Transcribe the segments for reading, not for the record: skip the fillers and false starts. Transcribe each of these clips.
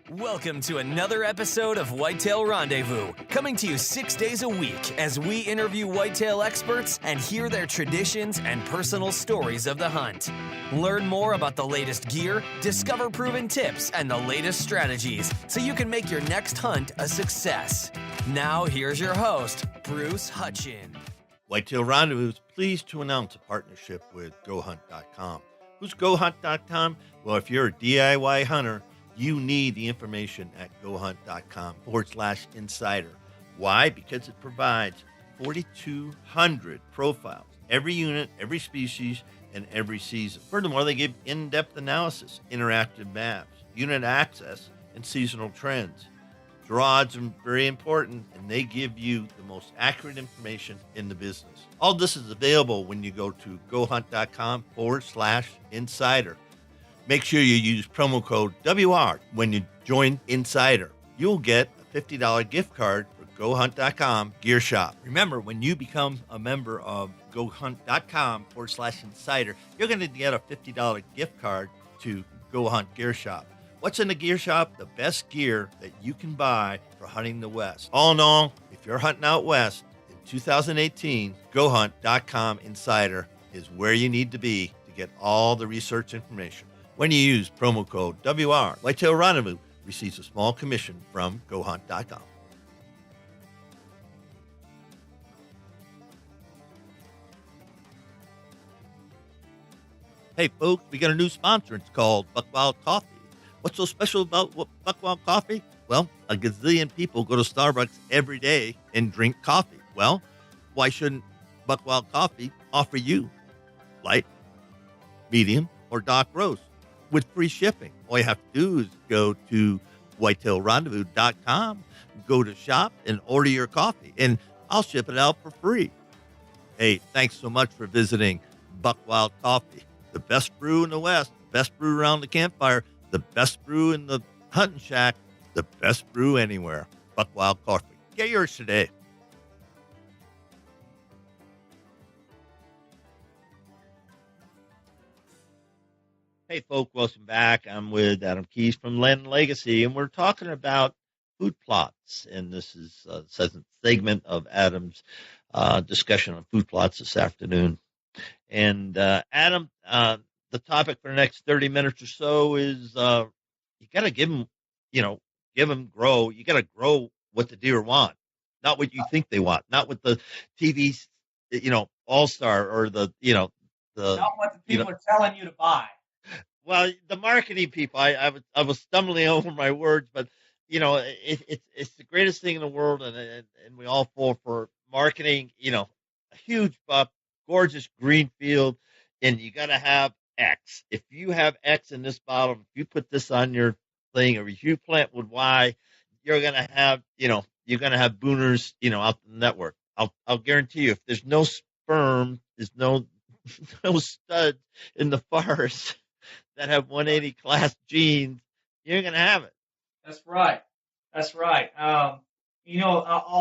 Welcome to another episode of Whitetail Rendezvous, coming to you 6 days a week as we interview whitetail experts and hear their traditions and personal stories of the hunt. Learn more about the latest gear, discover proven tips, and the latest strategies so you can make your next hunt a success. Now, here's your host, Bruce Hutchin. Whitetail Rendezvous is pleased to announce a partnership with GoHunt.com. Who's GoHunt.com? Well, if you're a DIY hunter, you need the information at GoHunt.com/insider. Why? Because it provides 4,200 profiles, every unit, every species, and every season. Furthermore, they give in-depth analysis, interactive maps, unit access, and seasonal trends. Draws are very important, and they give you the most accurate information in the business. All this is available when you go to GoHunt.com/insider. Make sure you use promo code WR when you join Insider. You'll get a $50 gift card for GoHunt.com Gear Shop. Remember, when you become a member of GoHunt.com/insider, you're going to get a $50 gift card to Go Hunt Gear Shop. What's in the gear shop? The best gear that you can buy for hunting the West. All in all, if you're hunting out West in 2018, GoHunt.com/insider is where you need to be to get all the research information. When you use promo code WR, Whitetail Rendezvous receives a small commission from GoHunt.com. Hey, folks, we got a new sponsor. It's called Buckwild Coffee. What's so special about Buckwild Coffee? Well, a gazillion people go to Starbucks every day and drink coffee. Well, why shouldn't Buckwild Coffee offer you light, medium, or dark roast with free shipping? All you have to do is go to whitetailrendezvous.com, go to shop, and order your coffee, and I'll ship it out for free. Hey, thanks so much for visiting Buckwild Coffee. The best brew in the West, the best brew around the campfire, the best brew in the hunting shack, the best brew anywhere. Buckwild Coffee. Get yours today. Hey, folks, welcome back. I'm with Adam Keyes from Land & Legacy, and we're talking about food plots. And this is the second segment of Adam's discussion on food plots this afternoon. And Adam, the topic for the next 30 minutes or so is you got to give them grow. You got to grow what the deer want, not what you think they want, not what the TV, all-star or not what the people are telling you to buy. Well, the marketing people, I was stumbling over my words, but it's the greatest thing in the world, and we all fall for marketing. A huge buck, gorgeous green field, and you got to have X. If you have X in this bottle, if you put this on your thing, or if you plant with Y, you're gonna have Booners, out the network. I'll guarantee you, if there's no sperm, there's no studs in the forest that have 180 class genes, you're gonna have it. That's right. I'll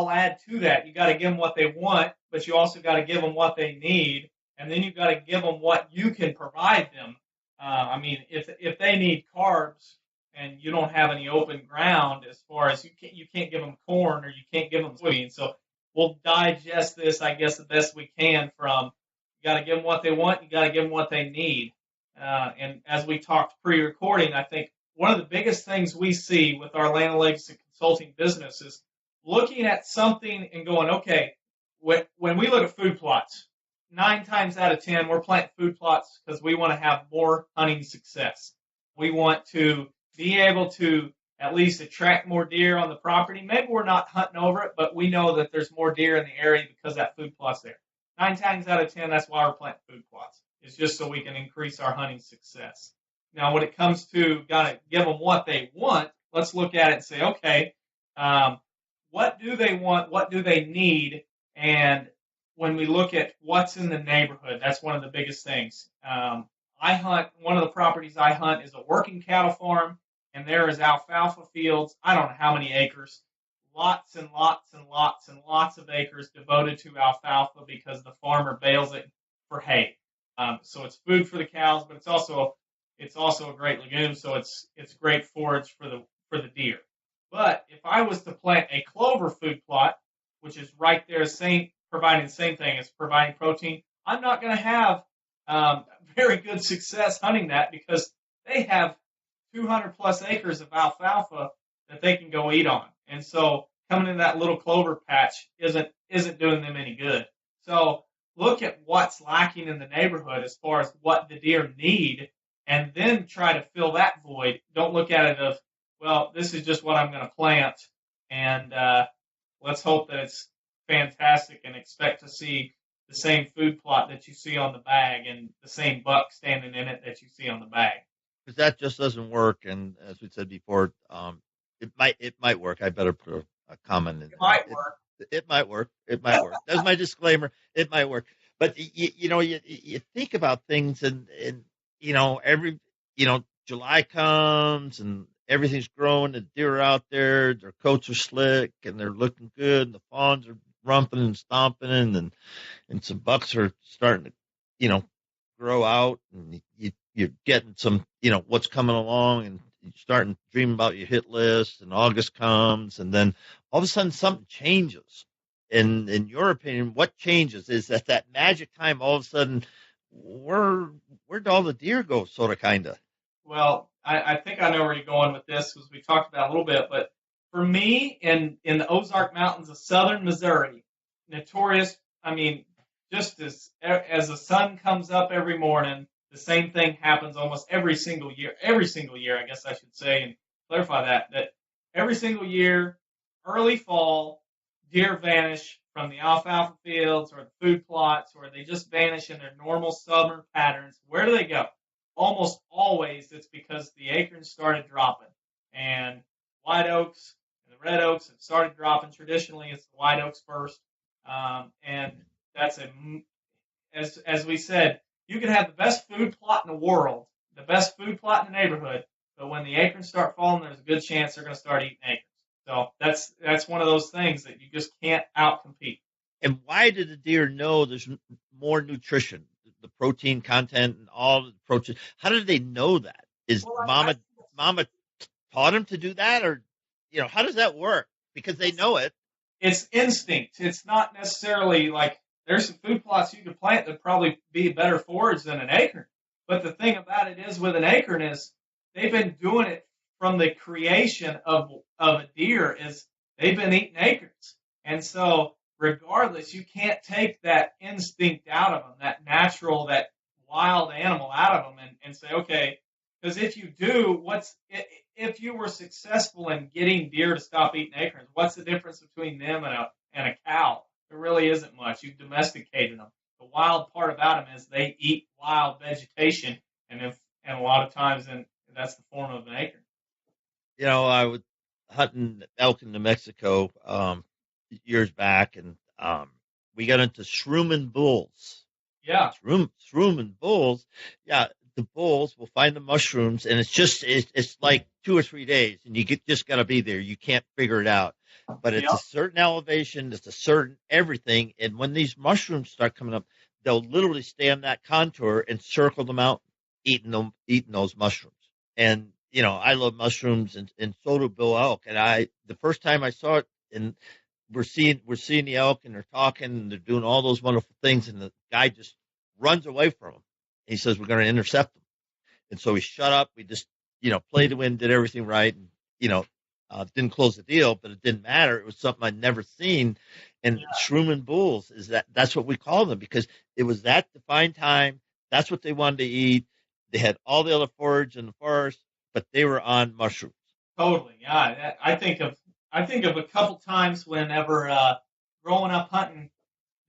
add to that. You got to give them what they want, but you also got to give them what they need, and then you got to give them what you can provide them. If they need carbs and you don't have any open ground, as far as you can't give them corn or you can't give them soybean. So we'll digest this, I guess, the best we can. From you got to give them what they want, you got to give them what they need. And as we talked pre-recording, I think one of the biggest things we see with our Land & Legacy consulting business is looking at something and going, okay, when we look at food plots, 9 times out of 10, we're planting food plots because we want to have more hunting success. We want to be able to at least attract more deer on the property. Maybe we're not hunting over it, but we know that there's more deer in the area because that food plot's there. 9 times out of 10, that's why we're planting food plots. It's just so we can increase our hunting success. Now, when it comes to gotta give them what they want, let's look at it and say, okay, what do they want? What do they need? And when we look at what's in the neighborhood, that's one of the biggest things. One of the properties I hunt is a working cattle farm, and there is alfalfa fields. I don't know how many acres, lots and lots and lots and lots of acres devoted to alfalfa because the farmer bales it for hay. So it's food for the cows, but it's also a great legume. So it's great forage for for the deer. But if I was to plant a clover food plot, which is right there, providing the same thing as providing protein, I'm not going to have very good success hunting that because they have 200 plus acres of alfalfa that they can go eat on. And so coming in that little clover patch isn't doing them any good. So look at what's lacking in the neighborhood as far as what the deer need, and then try to fill that void. Don't look at it of, well, this is just what I'm going to plant, and let's hope that it's fantastic and expect to see the same food plot that you see on the bag and the same buck standing in it that you see on the bag. Because that just doesn't work. And as we said before, it might work. I better put a comment in. It might work. It might work. It might work. That's my disclaimer. It might work. But you think about things, and July comes and everything's growing. The deer are out there. Their coats are slick and they're looking good. And the fawns are rumping and stomping, and some bucks are starting to, grow out, and you're getting some, what's coming along, and you're starting to dream about your hit list, and August comes, and then all of a sudden something changes. And in your opinion, what changes? Is that magic time all of a sudden, where'd all the deer go, sort of, kind of? Well, I think I know where you're going with this because we talked about it a little bit, but for me, in the Ozark Mountains of southern Missouri, notorious, just as the sun comes up every morning, the same thing happens almost every single year, I guess I should say, and clarify that every single year, early fall, deer vanish from the alfalfa fields or the food plots, or they just vanish in their normal summer patterns. Where do they go? Almost always it's because the acorns started dropping, and white oaks and the red oaks have started dropping. Traditionally, it's the white oaks first, and that's as we said, you can have the best food plot in the world, the best food plot in the neighborhood, but when the acorns start falling, there's a good chance they're going to start eating acorns. So that's one of those things that you just can't outcompete. And why did the deer know there's more nutrition, the protein content and all the protein? How did they know that? Is mama taught them to do that, or how does that work? Because they know it. It's instinct. It's not necessarily like there's some food plots you could plant that probably be better forage than an acorn. But the thing about it is with an acorn is they've been doing it from the creation of a deer is they've been eating acorns. And so regardless, you can't take that instinct out of them, that natural, that wild animal out of them and say, okay, because if you do, if you were successful in getting deer to stop eating acorns, what's the difference between them and a cow? There really isn't much. You've domesticated them. The wild part about them is they eat wild vegetation, and a lot of times, that's the form of an acorn. I was hunting elk in New Mexico years back, and we got into shrooming bulls. Yeah, shrooming bulls. Yeah, the bulls will find the mushrooms, and it's like 2 or 3 days, and you just got to be there. You can't figure it out. But it's a certain elevation, it's a certain everything, and when these mushrooms start coming up, they'll literally stay on that contour and circle them out, eating those mushrooms. And I love mushrooms, and so do Bill Elk. And the first time I saw it, and we're seeing the elk, and they're talking, and they're doing all those wonderful things, and the guy just runs away from them. He says, we're going to intercept them. And so we shut up. We just, played the wind, did everything right, and, didn't close the deal, but it didn't matter. It was something I'd never seen. And shrooming bulls that's what we call them, because it was that defined time. That's what they wanted to eat. They had all the other forage in the forest, but they were on mushrooms. Totally. Yeah. I think of a couple times whenever growing up hunting,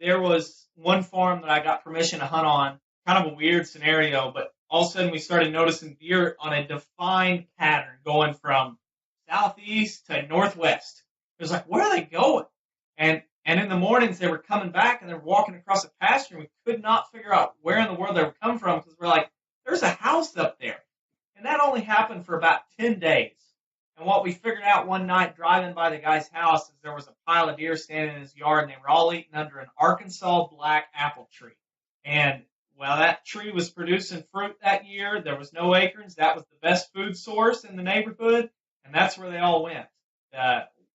there was one farm that I got permission to hunt on, kind of a weird scenario, but all of a sudden we started noticing deer on a defined pattern going from southeast to northwest. It was like, where are they going? And in the mornings they were coming back and they were walking across a pasture, and we could not figure out where in the world they were coming from, because we're like, there's a house up there. And that only happened for about 10 days. And what we figured out one night driving by the guy's house is there was a pile of deer standing in his yard, and they were all eating under an Arkansas black apple tree. And well, that tree was producing fruit that year. There was no acorns. That was the best food source in the neighborhood. and that's where they all went.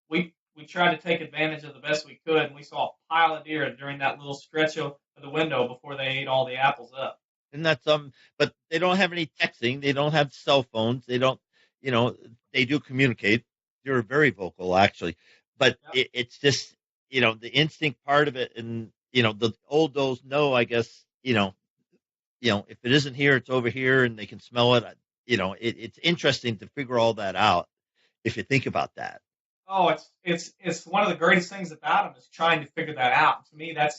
We tried to take advantage of the best we could, and we saw a pile of deer during that little stretch of the window before they ate all the apples up. And that's but they don't have any texting. They don't have cell phones. They don't, they do communicate. They're very vocal, actually, but Yep. it's just, the instinct part of it, and the old does know, I guess, if it isn't here, it's over here, and they can smell it. It's interesting to figure all that out if you think about that. Oh, it's one of the greatest things about them is trying to figure that out. To me, that's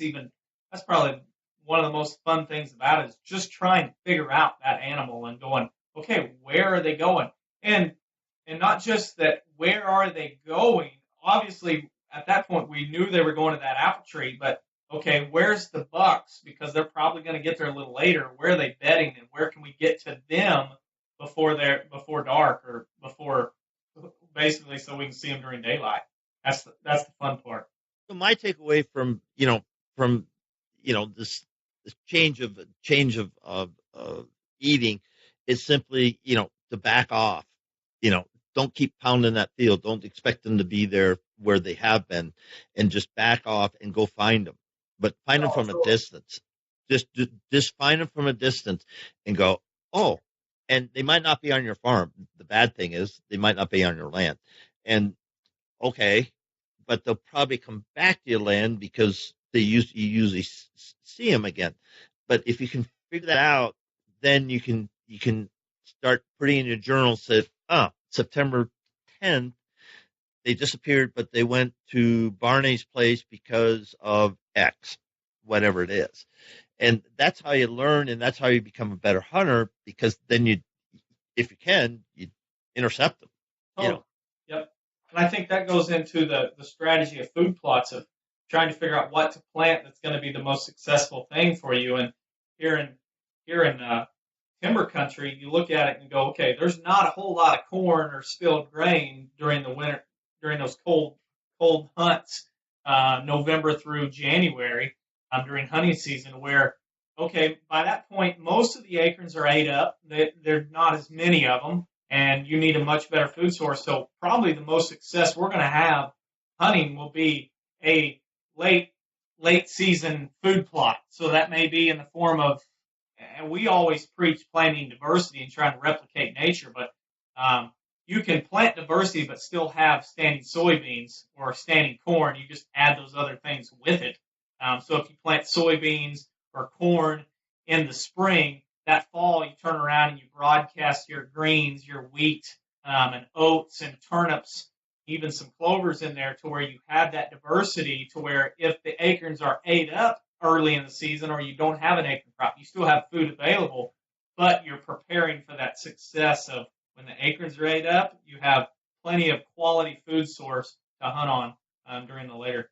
probably one of the most fun things about it is just trying to figure out that animal and going, okay, where are they going? And not just that, where are they going? Obviously, at that point, we knew they were going to that apple tree, but okay, where's the bucks? Because they're probably going to get there a little later. Where are they bedding, and where can we get to them before dark or before basically so we can see them during daylight? That's the fun part. So my takeaway from this change of eating is simply to back off. Don't keep pounding that field. Don't expect them to be there where they have been, and just back off and go find them. But find them from a distance. Just find them from a distance and go, oh, and they might not be on your farm. The bad thing is they might not be on your land. And okay, but they'll probably come back to your land because you usually see them again. But if you can figure that out, then you can start putting in your journal, say, September 10th, they disappeared, but they went to Barney's place because of X, whatever it is. And that's how you learn, and that's how you become a better hunter, because then if you can, you intercept them. Oh, yep. And I think that goes into the strategy of food plots of trying to figure out what to plant that's going to be the most successful thing for you. And here in timber country, you look at it and go, okay, there's not a whole lot of corn or spilled grain during the winter, during those cold hunts, November through January, during hunting season, where, okay, by that point, most of the acorns are ate up. There's not as many of them, and you need a much better food source. So probably the most success we're going to have hunting will be a late season food plot. So that may be in the form of, and we always preach planting diversity and trying to replicate nature, but you can plant diversity but still have standing soybeans or standing corn. You just add those other things with it. So if you plant soybeans or corn in the spring, that fall you turn around and you broadcast your greens, your wheat, and oats and turnips, even some clovers in there, to where you have that diversity, to where if the acorns are ate up early in the season or you don't have an acorn crop, you still have food available, but you're preparing for that success of when the acorns are ate up, you have plenty of quality food source to hunt on during the later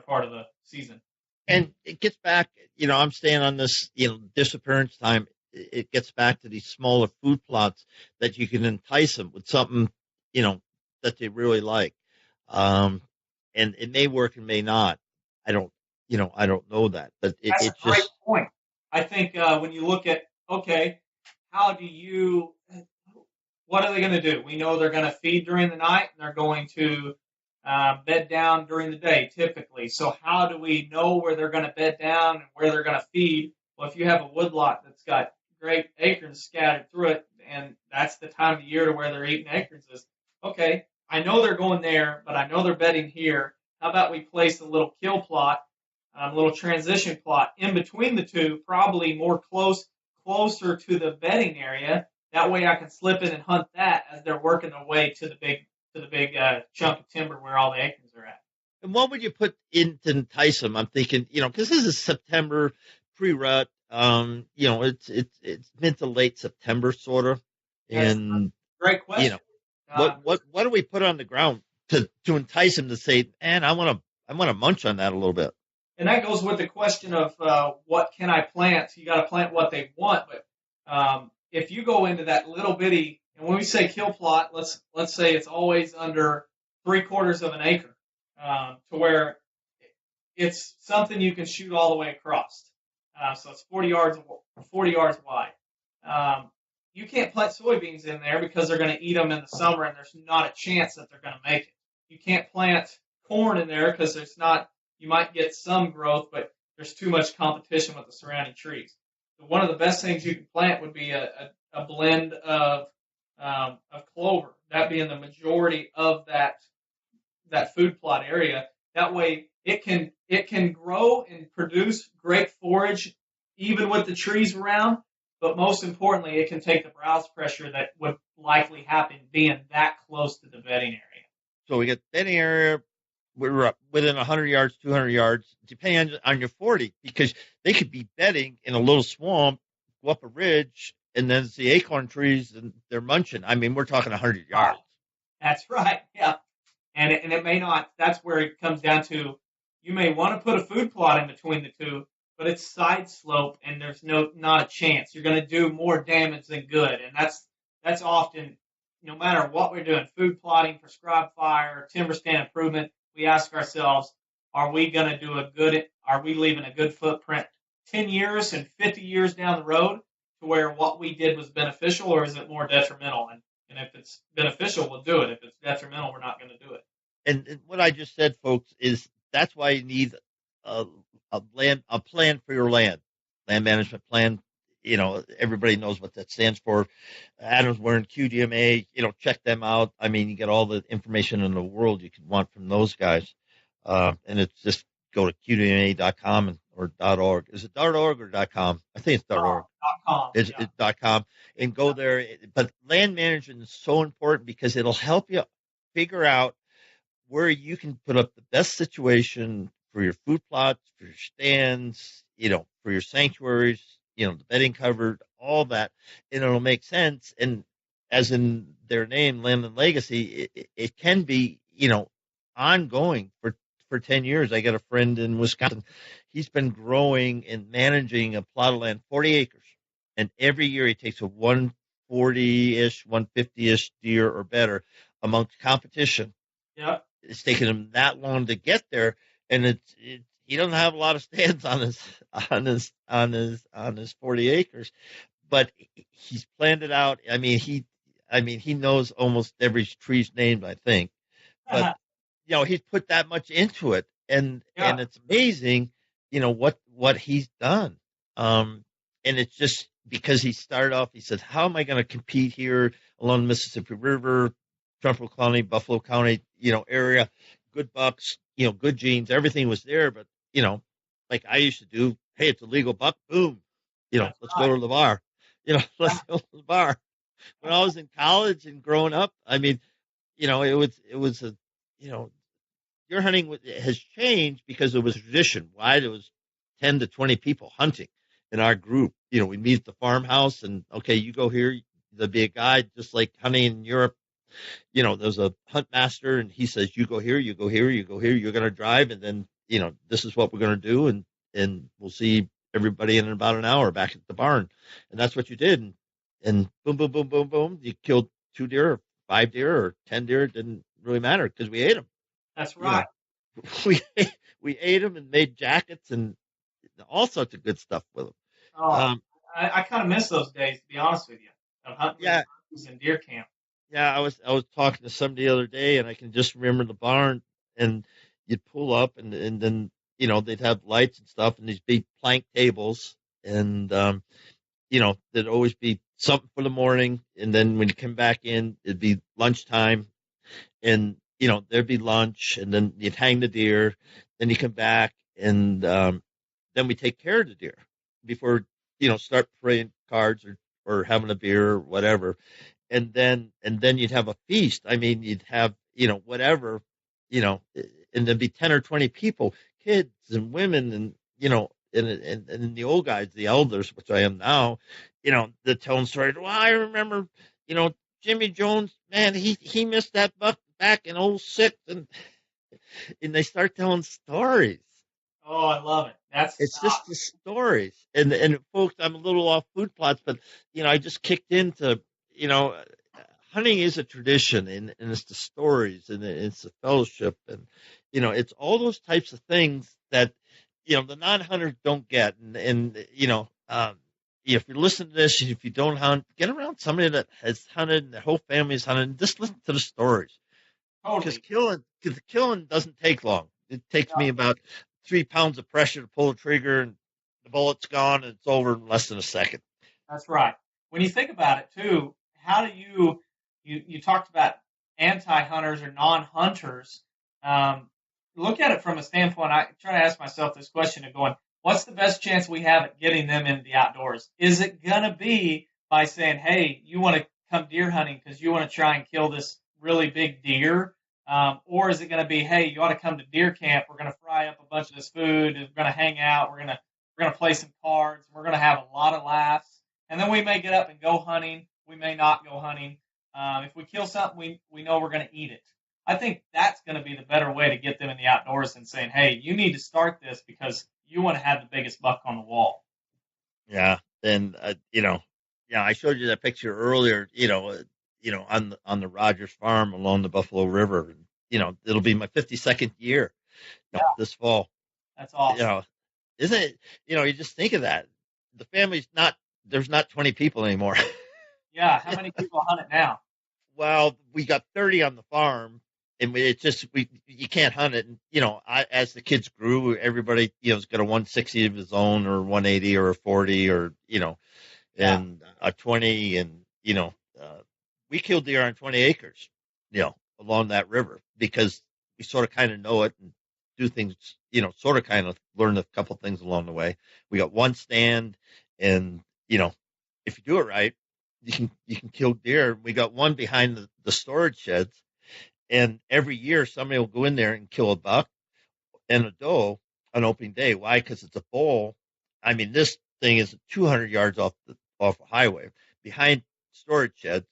part of the season. And it gets back, I'm staying on this, disappearance time. It gets back to these smaller food plots that you can entice them with something, that they really like. And it may work and may not. I don't know that, but That's it's a great just point. I think when you look at, okay, what are they going to do? We know they're going to feed during the night and they're going to bed down during the day, typically. So how do we know where they're going to bed down and where they're going to feed? Well, if you have a woodlot that's got great acorns scattered through it, and that's the time of year to where they're eating acorns, is, okay, I know they're going there, but I know they're bedding here. How about we place a little kill plot, a little transition plot in between the two, probably closer to the bedding area. That way I can slip in and hunt that as they're working their way to the big chunk of timber where all the acorns are at. And what would you put in to entice them? I'm thinking, because this is September pre-rut. It's mid to late September, sort of. And great question. What do we put on the ground to entice them to say, man, I want to munch on that a little bit? And that goes with the question of what can I plant? You got to plant what they want, but if you go into that little bitty, and when we say kill plot, let's say it's always under 3/4 of an acre, to where it's something you can shoot all the way across. So it's 40 yards wide. you can't plant soybeans in there because they're going to eat them in the summer, and there's not a chance that they're going to make it. You can't plant corn in there because there's not. You might get some growth, but there's too much competition with the surrounding trees. So one of the best things you can plant would be a blend of clover, that being the majority of that food plot area. That way, it can grow and produce great forage even with the trees around. But most importantly, it can take the browse pressure that would likely happen being that close to the bedding area. So we get bedding area. We're up within 100 yards, 200 yards, depending on your 40, because they could be bedding in a little swamp, go up a ridge, and then it's the acorn trees, and they're munching. I mean, we're talking 100 yards. That's right, yeah. And it may not. That's where it comes down to. You may want to put a food plot in between the two, but it's side slope, and there's not a chance. You're going to do more damage than good, and that's often, no matter what we're doing, food plotting, prescribed fire, timber stand improvement. We ask ourselves, are we going to do are we leaving a good footprint 10 years and 50 years down the road to where what we did was beneficial, or is it more detrimental? And if it's beneficial, we'll do it. If it's detrimental, we're not going to do it. And what I just said, folks, is that's why you need a plan for your land management plan. You know, everybody knows what that stands for. Adams, we're in QDMA, check them out. I mean, you get all the information in the world you could want from those guys. And it's just go to qdma.com or .org. Is it .org or .com? I think it's .org. .com. It's .com. And go there. But land management is so important because it'll help you figure out where you can put up the best situation for your food plots, for your stands, for your sanctuaries, the bedding cover, all that, and it'll make sense. And as in their name, Land and Legacy, it can be, ongoing for 10 years. I got a friend in Wisconsin. He's been growing and managing a plot of land, 40 acres. And every year he takes a 140-ish, 150-ish deer or better amongst competition. Yeah. It's taken him that long to get there. And he doesn't have a lot of stands on his 40 acres, but he's planned it out. I mean, he knows almost every tree's named, I think, but he's put that much into it, and it's amazing, what he's done. And it's just because he started off, he said, how am I going to compete here along the Mississippi River, Trumbull County, Buffalo County, area, good bucks, good genes, everything was there. But, like I used to do, hey, it's a legal buck, boom, let's go to the bar, let's go to the bar. When I was in college and growing up, I mean, it was deer hunting has changed because it was a tradition. Why? There was 10 to 20 people hunting in our group. We meet at the farmhouse and, okay, you go here. There'd be a guy just like hunting in Europe. There's a hunt master and he says, you go here, you go here, you go here, you're going to drive. And then, this is what we're going to do. And we'll see everybody in about an hour back at the barn. And that's what you did. And boom, boom, boom, boom, boom. You killed 2 deer or 5 deer or 10 deer. It didn't really matter because we ate them. That's right. We ate them and made jackets and all sorts of good stuff with them. Oh, I kind of miss those days, to be honest with you, of hunting in deer camp. Yeah, I was talking to somebody the other day, and I can just remember the barn, and you'd pull up, and then they'd have lights and stuff, and these big plank tables, and there'd always be something for the morning, and then when you come back in, it'd be lunchtime, and there'd be lunch, and then you'd hang the deer, then you come back, and then we take care of the deer before start playing cards or having a beer or whatever. And then you'd have a feast. I mean, you'd have, whatever, and there'd be 10 or 20 people, kids and women and, and the old guys, the elders, which I am now, they're telling stories. Well, I remember, Jimmy Jones, man, he missed that buck back in 06 and they start telling stories. Oh, I love it. It's just the stories. And folks, I'm a little off food plots, but, I just kicked into, hunting is a tradition and it's the stories and it's the fellowship and, it's all those types of things that, the non-hunters don't get. And if you listen to this, if you don't hunt, get around somebody that has hunted and their whole family has hunted, and just listen to the stories. Because Totally. killing doesn't take long. It takes me about 3 pounds of pressure to pull the trigger, and the bullet's gone, and it's over in less than a second. That's right. When you think about it, too, how do you talked about anti-hunters or non-hunters. Look at it from a standpoint. I try to ask myself this question of going, what's the best chance we have at getting them into the outdoors? Is it going to be by saying, hey, you want to come deer hunting because you want to try and kill this really big deer? Or is it going to be, hey, you ought to come to deer camp. We're going to fry up a bunch of this food. We're going to hang out. We're going to play some cards. We're going to have a lot of laughs. And then we may get up and go hunting. We may not go hunting. If we kill something, we know we're going to eat it. I think that's going to be the better way to get them in the outdoors than saying, hey, you need to start this because you want to have the biggest buck on the wall. Yeah. And, I showed you that picture earlier, on the Rogers farm along the Buffalo River. It'll be my 52nd year this fall. That's awesome. Isn't it? You just think of that. The family's there's not 20 people anymore. Yeah. How many people hunt it now? Well, we got 30 on the farm, and you can't hunt it. And, as the kids grew, everybody, has got a 160 of his own, or 180 or a 40 or, and a 20. And, we killed deer on 20 acres, along that river because we sort of kind of know it and do things, sort of kind of learn a couple things along the way. We got one stand, and, if you do it right, you can kill deer. We got one behind the storage sheds, and every year somebody will go in there and kill a buck and a doe on opening day. Why? Because it's a bull. I mean, this thing is 200 yards off a highway behind storage sheds,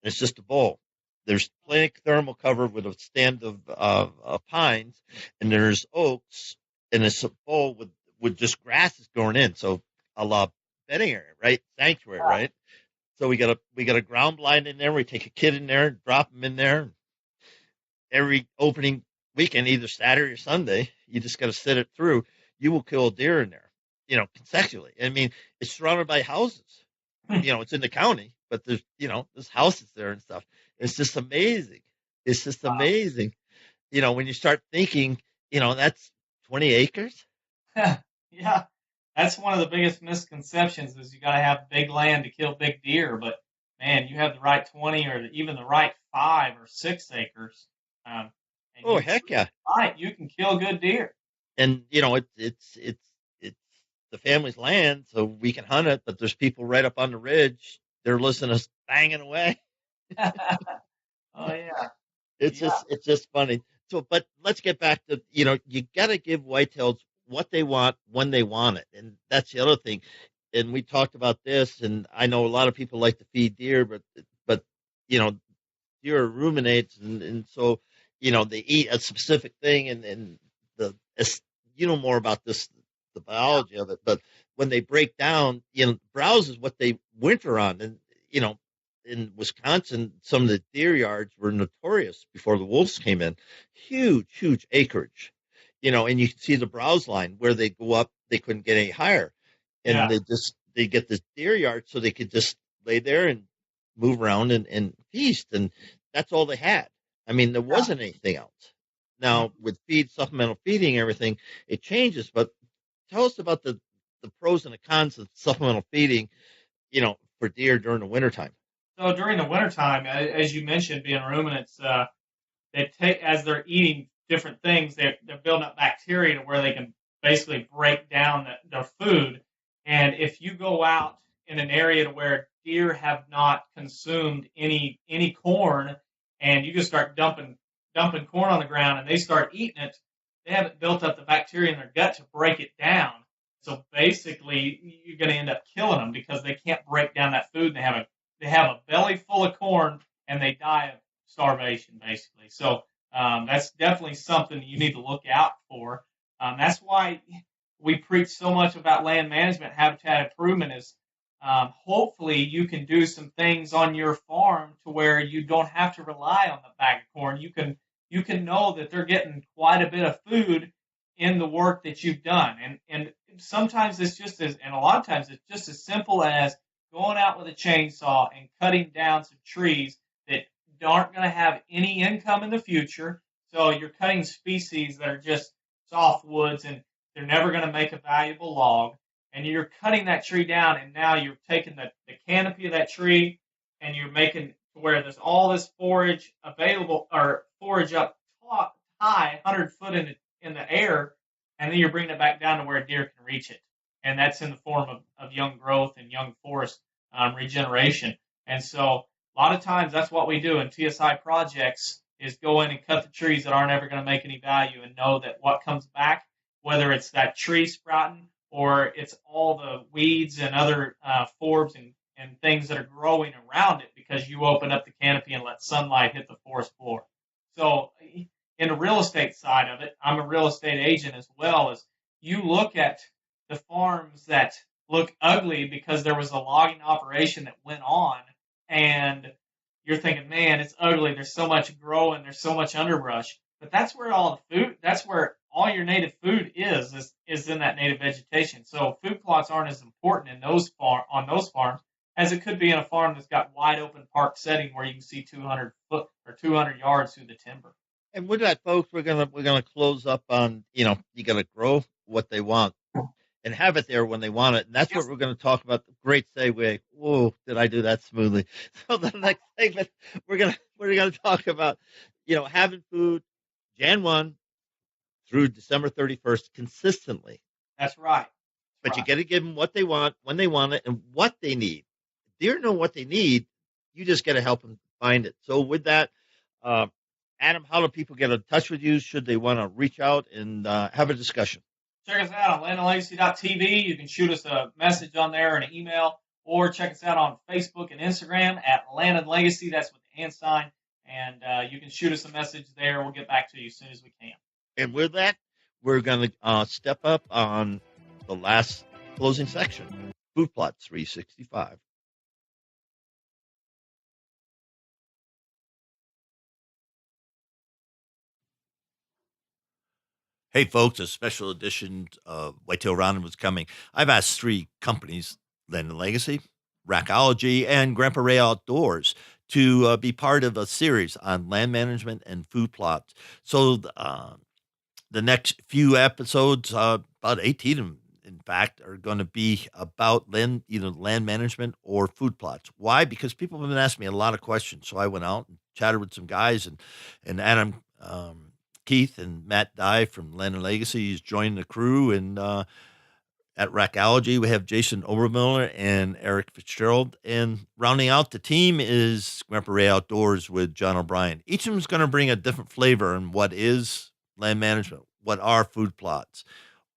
and it's just a bull. There's plenty of thermal cover with a stand of pines, and there's oaks, and it's a bull with just grasses growing in. So a la bedding area, right? Sanctuary, right? So we got a ground blind in there. We take a kid in there, drop him in there. Every opening weekend, either Saturday or Sunday, you just got to sit it through. You will kill a deer in there, consecutively. I mean, it's surrounded by houses. It's in the county, but there's houses there and stuff. It's just amazing. It's just amazing. When you start thinking, that's 20 acres. Yeah. That's one of the biggest misconceptions is you got to have big land to kill big deer. But, man, you have the right 20 or even the right 5 or 6 acres. Heck yeah. Right, you can kill good deer. And, it's the family's land, so we can hunt it, but there's people right up on the ridge. They're listening to us banging away. Oh, yeah. It's just funny. So, but let's get back to, you got to give whitetails what they want when they want it. And that's the other thing. And we talked about this, and I know a lot of people like to feed deer, but deer are ruminates, and so, they eat a specific thing, and more about this, the biology of it. But when they break down, browse is what they winter on. And, in Wisconsin, some of the deer yards were notorious before the wolves came in. Huge, huge acreage. And you can see the browse line where they go up, they couldn't get any higher. And they get this deer yard so they could just lay there and move around and feast. And that's all they had. I mean, there wasn't anything else. Now, with supplemental feeding, everything, it changes. But tell us about the pros and the cons of supplemental feeding, for deer during the wintertime. So during the wintertime, as you mentioned, being ruminants, as they're eating different things, they're building up bacteria to where they can basically break down their food. And if you go out in an area to where deer have not consumed any corn, and you just start dumping corn on the ground and they start eating it, they haven't built up the bacteria in their gut to break it down. So basically, you're going to end up killing them because they can't break down that food. And they have a belly full of corn and they die of starvation, basically. So that's definitely something you need to look out for. That's why we preach so much about land management, habitat improvement. Is hopefully you can do some things on your farm to where you don't have to rely on the bag of corn. You can know that they're getting quite a bit of food in the work that you've done. And sometimes it's just as, and a lot of times it's just as simple as going out with a chainsaw and cutting down some trees that aren't going to have any income in the future. So you're cutting species that are just softwoods and they're never going to make a valuable log. And you're cutting that tree down, and now you're taking the canopy of that tree and you're making to where there's all this forage available, or forage up high, 100 foot in the air, and then you're bringing it back down to where a deer can reach it. And that's in the form of young growth and young forest regeneration. And so a lot of times that's what we do in TSI projects is go in and cut the trees that aren't ever going to make any value and know that what comes back, whether it's that tree sprouting or it's all the weeds and other forbs and things that are growing around it because you open up the canopy and let sunlight hit the forest floor. So in the real estate side of it, I'm a real estate agent as well. As you look at the farms that look ugly because there was a logging operation that went on, and you're thinking, man, it's ugly. There's so much growing. There's so much underbrush. But that's where all the food, that's where all your native food is in that native vegetation. So food plots aren't as important in on those farms as it could be in a farm that's got wide open park setting where you can see 200 foot or 200 yards through the timber. And with that, folks, we're gonna close up on, you got to grow what they want and have it there when they want it. And that's what we're going to talk about. Great segue. Whoa, did I do that smoothly? So the next segment, we're gonna talk about, having food Jan 1 through December 31st consistently. That's right. But you got to give them what they want, when they want it, and what they need. Deer know what they need. You just got to help them find it. So with that, Adam, how do people get in touch with you? Should they want to reach out and have a discussion? Check us out on landandlegacy.tv. You can shoot us a message on there and an email, or check us out on Facebook and Instagram at Land and Legacy. That's with the hand sign. And you can shoot us a message there. We'll get back to you as soon as we can. And with that, we're going to step up on the last closing section, Food Plot 365. Hey, folks, a special edition of Whitetail Roundup is coming. I've asked 3 companies, Land and Legacy, Rackology, and Grandpa Ray Outdoors, to be part of a series on land management and food plots. So the next few episodes, about 18 of them, in fact, are going to be about land management or food plots. Why? Because people have been asking me a lot of questions. So I went out and chatted with some guys, and Adam Keith and Matt Dye from Land and Legacy is joining the crew, and at Rackology, we have Jason Obermiller and Eric Fitzgerald. And rounding out the team is Grandpa Ray Outdoors with John O'Brien. Each of them is going to bring a different flavor on what is land management, what are food plots,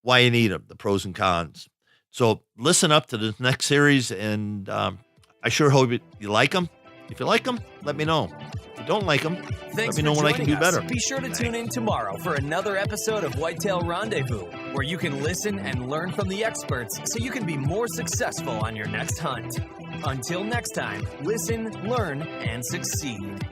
why you need them, the pros and cons. So listen up to the next series, and I sure hope you like them. If you like them, let me know. If you don't like them, let me know what I can do better. Be sure to tune in tomorrow for another episode of Whitetail Rendezvous, where you can listen and learn from the experts so you can be more successful on your next hunt. Until next time, listen, learn, and succeed.